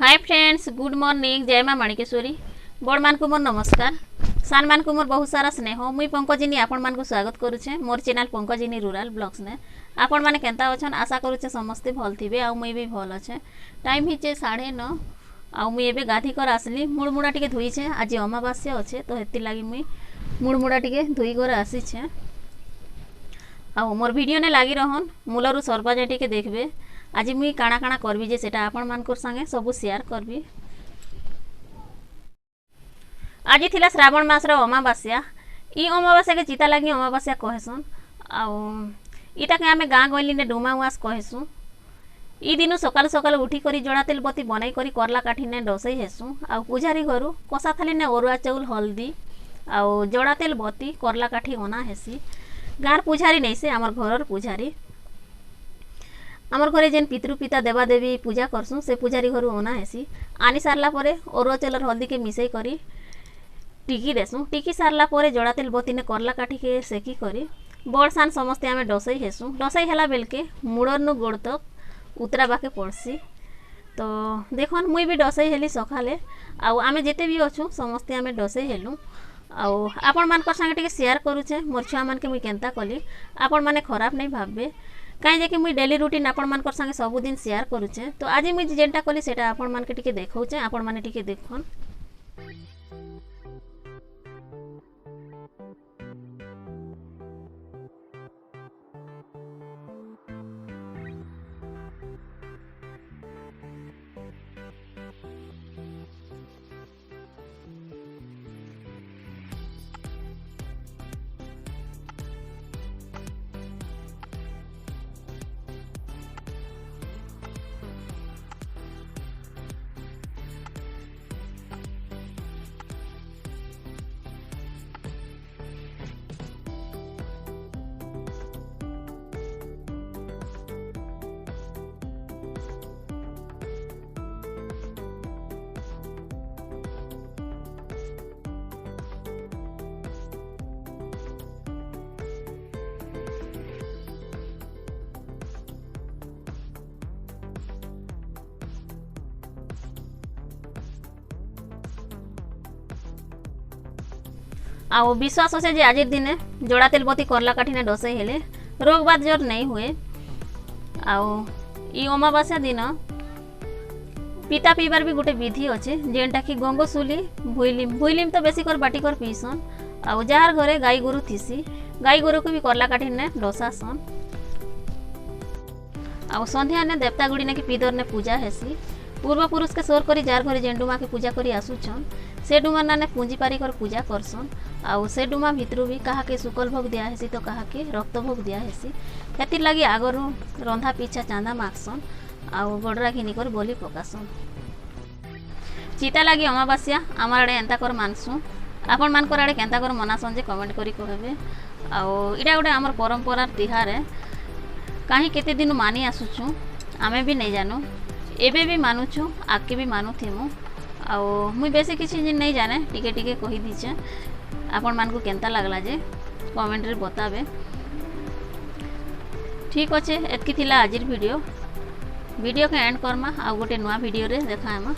Hi friends, good morning. जय माँ माणिकेश्वरी। बड़ मान को मोर नमस्कार, सान मान को मोर बहुत सारा स्नेह। मुई पंकजिनी आपण मान को स्वागत करुचे मोर चैनल पंकजिनी रूरल ब्लॉग्स ने। आपण माने केंता अछन आशा करुचे समस्ते भल थिबे आ मुई भी भल अच्छे। टाइम हिचे 9:30 आ मुई एबे गाधी कर आसली। मुड़मुड़ा टिके धुई छे, आज अमावास्या अच्छे तो हेति लागी मुई मुड़मुड़ा टिके धुई कर आसी छे। आ मोर वीडियो ने लागी रहन मूलरू सर्वा जाय टिके देखबे। आज मुई काଣା काଣା करबी जे सेटा आपण मानकर संगे सब शेयर करबी। आज थिला श्रावण मास रो अमावास्या। ई अमावास्या के चिता लागी अमावास्या कहसन। आउ इटा के आमे गाँ गइली ने डुमा उआस कहसु। ई दिनु सकाल सकाल उठी करी जड़ा तेल बत्ती बनाई करी करला काठी ने डसई हेसु। आउ पूजारी घरु कसा थाली ने अरुआ चाउल हल्दी आउ जड़ा तेल बत्ती करला काठी अना हेसी। गाँर पूजारी नहीं से आमर घरर पूजारी। आमर घरे जेन पितृपिता देवा देवी पूजा करसुँ से पूजारी घरु अना हेसी। आनी सारला परे अरुआ चाउल हल्दी के मिसई करी टिकी देसुँ। टिकी सारला परे जड़ा तेल बत्ती ने करला काठी के सेकी करी बड़ सान समस्ते आमे डसई हेसुँ। डसई हेला बेलके मुड़रनु गोड़ तक उतरा बाके पड़सी। तो देखन मुई भी डसई हेली सखाले। आउ आमे जेते भी अछु समस्ते आमे डसई हेलु। आउ आपण मानकर संगे टिके शेयर करूचे मोर छुआ मान के मुई केंता कली। आपण माने खराब नहीं भाबबे कहीं जे कि मुई डेली रूटीन आपण मानकर संगे सब दिन शेयर करूचे। तो आज मुई जेंटा कली सेटा आपण मान के टिके देखौचे, आपण माने टिके देखन। आउ विश्वास अच्छे जे आज दिने जड़ा तेल बत्ती करला काठी ने डसई हेले रोग बात जोर नहीं हुए। आउ ई अमावास्या दिन पिता पीबार भी गोटे विधि अच्छे जेनटा कि गंगोसुली भुइलिम तो बेसी कर बाटी कर पीसन। आउ जार घरे गाई गोरु थीसी गाई गोरु को भी करला काठी ने डसासन। आउ संध्या ने देवता गुड़ी ने कि पीदर ने पूजा हेसी। पूर्व पुरुष के सोर करी जार घरे जेन डुमा के पूजा करी आसुछन से डुमा ने पूंजी पारी कर पूजा करसन। आउ से डुमा भितरु भी कहा के शुक्ल भोग दिया हेसी तो कहा के रक्त भोग दिया हेसी। हेतिर लगी आगरु रंधा पीछा चांदा मागसन आउ गडरा घिनी कर बोली पकासन। चिता लगी अमावास्या आमार आड़े एंता कर मानसु। आपण मानकर आड़े केंता कर मनासन जे कमेंट करी कहबे। आउ इटा गोटे आमर परंपरा तिहार है कहीं केते दिन मानी आसुछु आमे भी नहीं जानू। एबे भी मानुछु आके भी मानुथिमु। आउ मुई बेसी किसी नहीं जाने टिके टिके कही दीचे। आपण मान को केंता लागला जे कमेंट रे बताबे। ठीक अच्छे एतकी थिला आजिर वीडियो के एंड करमा। आउ गोटे नुआ वीडियो रे देखाएमा।